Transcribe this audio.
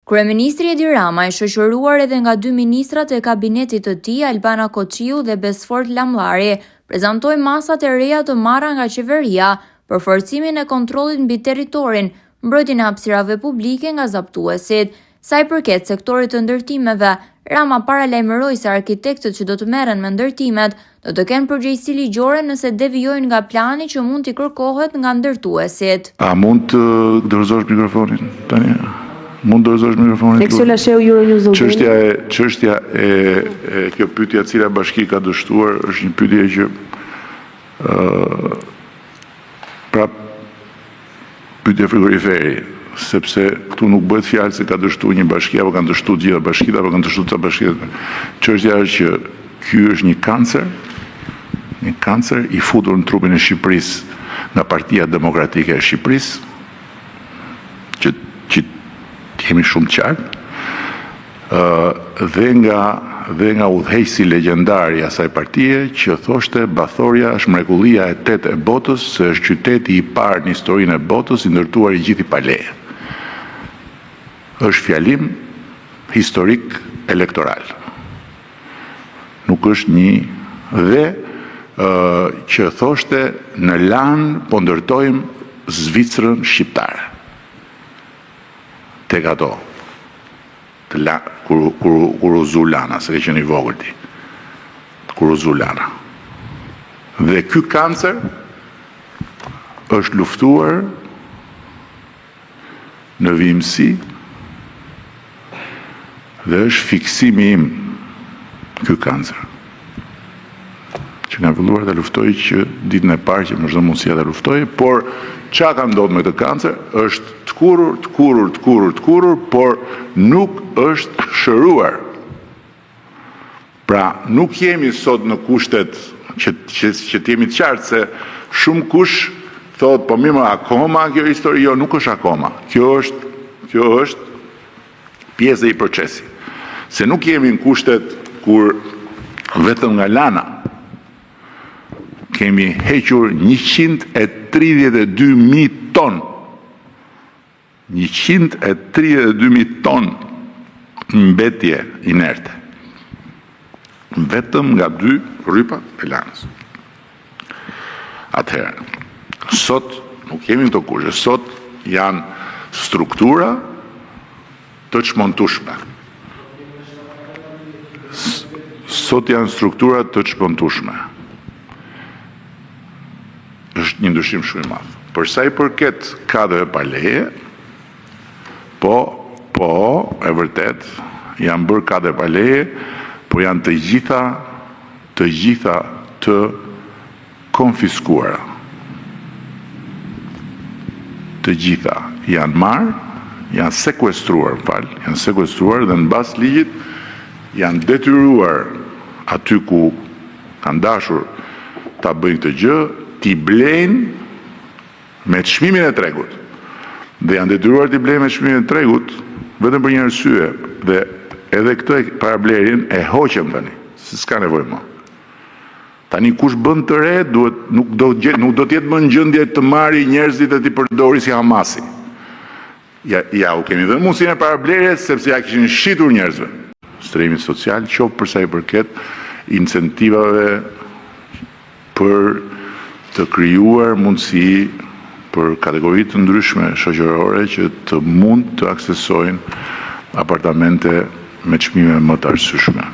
Kryeministri Edi Rama, i shoqëruar edhe nga dy ministrat e kabinetit të tij, Albana Koçiu dhe Besfort Lamllari, prezantoi masat e reja të marra nga qeveria për forcimin e kontrollit mbi territorin, mbrojtjen e hapësirave publike nga zaptuesit. Sa i përket sektorit të ndërtimeve, Rama paralajmëroi se arkitektët që do të merren me ndërtimet do të kenë përgjegjësi ligjore nëse devijojnë nga plani që mund t'i kërkohet nga ndërtuesit. A mund të dorëzosh mikrofonin tani? Mund të dorëzosh mikrofonin? Çështja e kjo pyetje e cila bashki ka dështuar është një pyetje që pyetje frigoriferi, sepse këtu nuk bëhet fjalë se ka dështuar një bashki apo kanë dështuar gjitha bashkitë apo kanë dështuar të bashkitë. Çështja është që ky është një kancer i futur në trupin e Shqipërisë nga Partia Demokratike e Shqipërisë, që kemi shumë qartë, dhe nga udhëheqësi legjendar i asaj partie që thoshte Bathorja është mrekullia e tetë e botës, se është qyteti i parë në historinë e botës i ndërtuar i gjithë i pa leje. Është fjalim historik elektoral. Nuk është dhe që thoshte në LAN po ndërtojmë Zvicrën shqiptare. Tek ato, kur u zu Lana, se ke qenë i vogël ti, kur u zu Lana. Dhe ky kancer është luftuar në vimësi dhe është fiksimi im ky kancer. Që nga filluar të luftoj që ditën e parë që më çdo mundësia të luftoj, por çka ka ndodhur me këtë kancer është të kurur, por nuk është shëruar. Pra, nuk jemi sot në kushtet që t'jemi të qartë se shumë kush thot, po mirë, akoma kjo histori, jo, nuk është akoma. Kjo është pjesë e i procesi. Se nuk jemi në kushtet kur vetëm nga Lana kemi hequr 132.000 ton. 132.000 ton mbetje inerte. Vetëm nga 2 rrypat e Lanës. Atëherë, sot nuk kemi këto kushte, sot janë struktura të çmontueshme. Sot janë struktura të çmontueshme. Është një ndryshim shumë i madh. Për sa i përket kadreve pa leje, po, e vërtet, janë bërë kadre pa leje, por janë të gjitha të konfiskuara. Të gjitha janë marrë, janë sekuestruar dhe në bazë ligjit janë detyruar aty ku kanë dashur ta bëjnë këtë gjë, t'i blejnë me çmimin e tregut. Dhe janë detyruar t'i blejnë me çmimin e tregut vetëm për një arsye, dhe edhe këtë parablerjen e hoqëm tani, se s'ka nevojë më. Tani kush bën të re, nuk do të jetë më në gjendje të marrë njerëzit e t'i përdori si Hamasi. Ja u kemi dhe mundësinë e parablerjes sepse ja kishin shitur njerëzve. Strehimi social, qoftë për sa i përket incentivave për të krijuar mundësi për kategori të ndryshme shoqërore që të mund të aksesojnë apartamente me çmime më të arsyeshme.